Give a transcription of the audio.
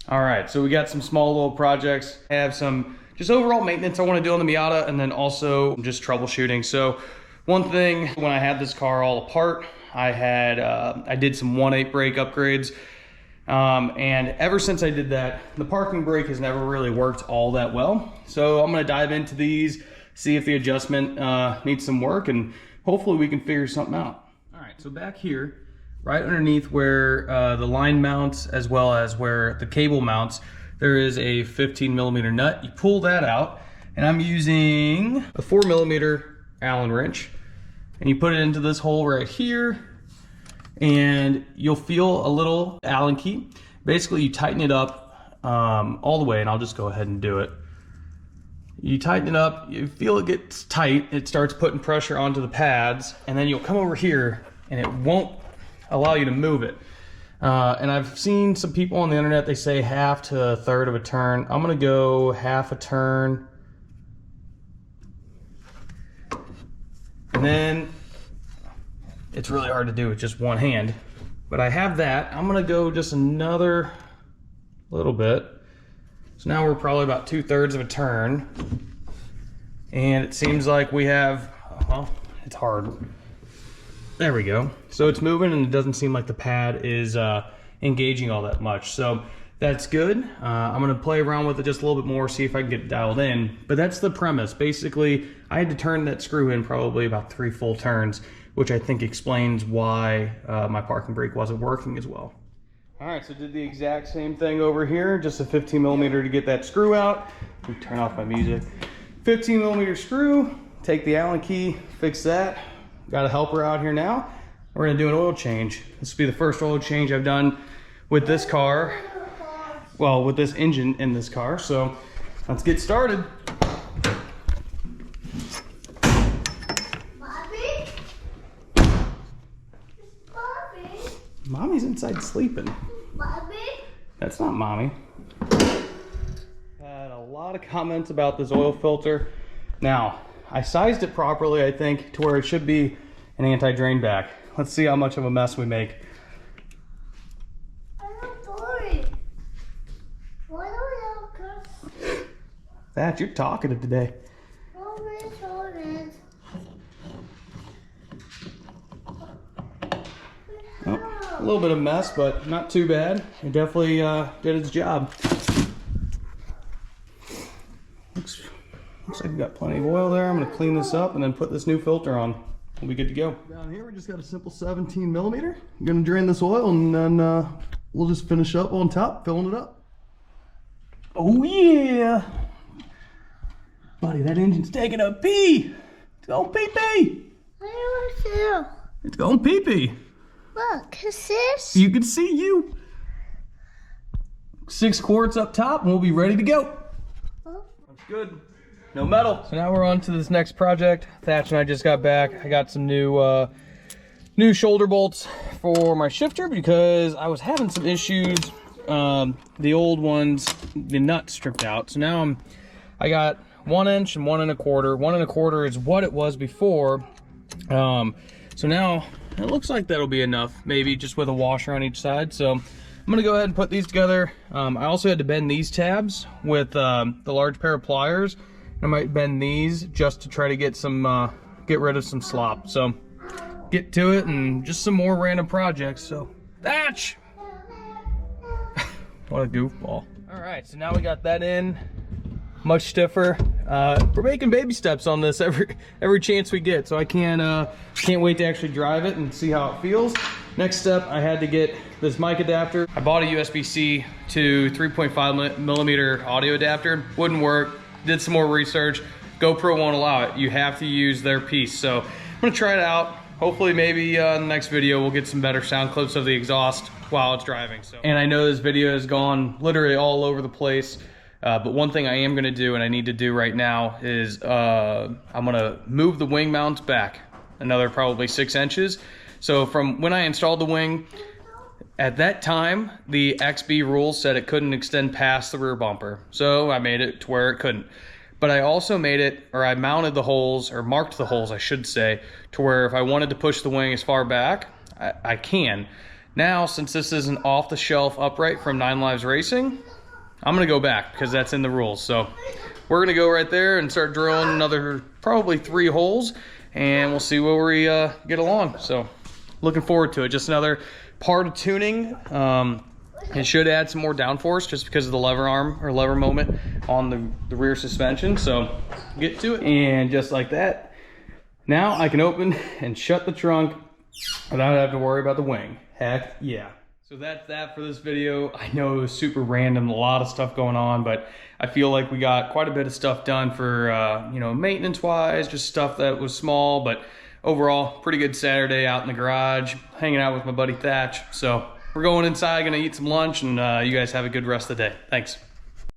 All right, so we got some small little projects. I have some just overall maintenance I want to do on the Miata, and then also just troubleshooting. So one thing, when I had this car all apart, I did some 1/8 brake upgrades. And ever since I did that, the parking brake has never really worked all that well. So I'm gonna dive into these, see if the adjustment needs some work, and hopefully we can figure something out. All right, so back here, right underneath where the line mounts as well as where the cable mounts, there is a 15mm nut. You pull that out, and I'm using a 4mm Allen wrench, and you put it into this hole right here, and you'll feel a little Allen key. Basically, you tighten it up all the way, and I'll just go ahead and do it. You tighten it up, you feel it gets tight, it starts putting pressure onto the pads, and then you'll come over here, and it won't allow you to move it. And I've seen some people on the internet, they say half to a third of a turn. I'm gonna go half a turn. And then, it's really hard to do with just one hand, but I have that. I'm gonna go just another little bit. So now we're probably about 2/3 of a turn. And it seems like we have, well, it's hard. There we go. So it's moving, and it doesn't seem like the pad is engaging all that much. So that's good. I'm gonna play around with it just a little bit more, see if I can get it dialed in. But that's the premise. Basically, I had to turn that screw in probably about 3 full turns, which I think explains why my parking brake wasn't working as well. All right, so did the exact same thing over here, just a 15mm to get that screw out. Let me turn off my music. 15mm screw, take the Allen key, fix that. Got a helper out here now. We're gonna do an oil change. This will be the first oil change I've done with this car. Well, with this engine in this car. So let's get started. Bobby? Bobby? Mommy's inside sleeping. Bobby? That's not mommy. Had a lot of comments about this oil filter. Now, I sized it properly, I think, to where it should be an anti-drain back. Let's see how much of a mess we make. I'm not sorry. Why don't you curse? That, you're talkative today. Oh, a little bit of mess, but not too bad. It definitely did its job. Looks like we got plenty of oil there. I'm gonna clean this up and then put this new filter on. We'll be good to go. Down here, we just got a simple 17mm. I'm gonna drain this oil, and then we'll just finish up on top, filling it up. Oh yeah! Buddy, that engine's taking a pee! It's going pee-pee! It's going pee-pee! Look, what's this? You can see you! 6 quarts up top, and we'll be ready to go. That's good. No metal. So now we're on to this next project. Thatch and I just got back. I got some new shoulder bolts for my shifter because I was having some issues. The old ones, the nut stripped out. So now I got 1 inch and 1 1/4. 1 1/4 is what it was before. So now it looks like that'll be enough, maybe just with a washer on each side. So I'm gonna go ahead and put these together. I also had to bend these tabs with the large pair of pliers. I might bend these just to try to get get rid of some slop. So get to it, and just some more random projects. So Thatch! What a goofball. All right, so now we got that in, much stiffer. We're making baby steps on this every chance we get. So I can't wait to actually drive it and see how it feels. Next step, I had to get this mic adapter. I bought a USB-C to 3.5mm audio adapter. Wouldn't work. Did some more research. GoPro won't allow it. You have to use their piece. So I'm gonna try it out. Hopefully maybe in the next video we'll get some better sound clips of the exhaust while it's driving. So, and I know this video has gone literally all over the place. But one thing I am gonna do, and I need to do right now, is I'm gonna move the wing mounts back another probably 6 inches. So from when I installed the wing, at that time, the XB rules said it couldn't extend past the rear bumper. So I made it to where it couldn't. But I also made it, or I mounted the holes, or marked the holes, I should say, to where if I wanted to push the wing as far back, I can. Now, since this is an off-the-shelf upright from 9 Lives Racing, I'm gonna go back because that's in the rules. So we're gonna go right there and start drilling another probably 3 holes, and we'll see where we get along. So looking forward to it. Just another part of tuning. It should add some more downforce just because of the lever arm or lever moment on the rear suspension. So get to it, and just like that, now I can open and shut the trunk without having to worry about the wing. Heck yeah. So that's that for this video. I know it was super random, a lot of stuff going on, but I feel like we got quite a bit of stuff done for, you know, maintenance wise, just stuff that was small, but overall, pretty good Saturday out in the garage, hanging out with my buddy Thatch. So we're going inside, gonna eat some lunch, and you guys have a good rest of the day. Thanks.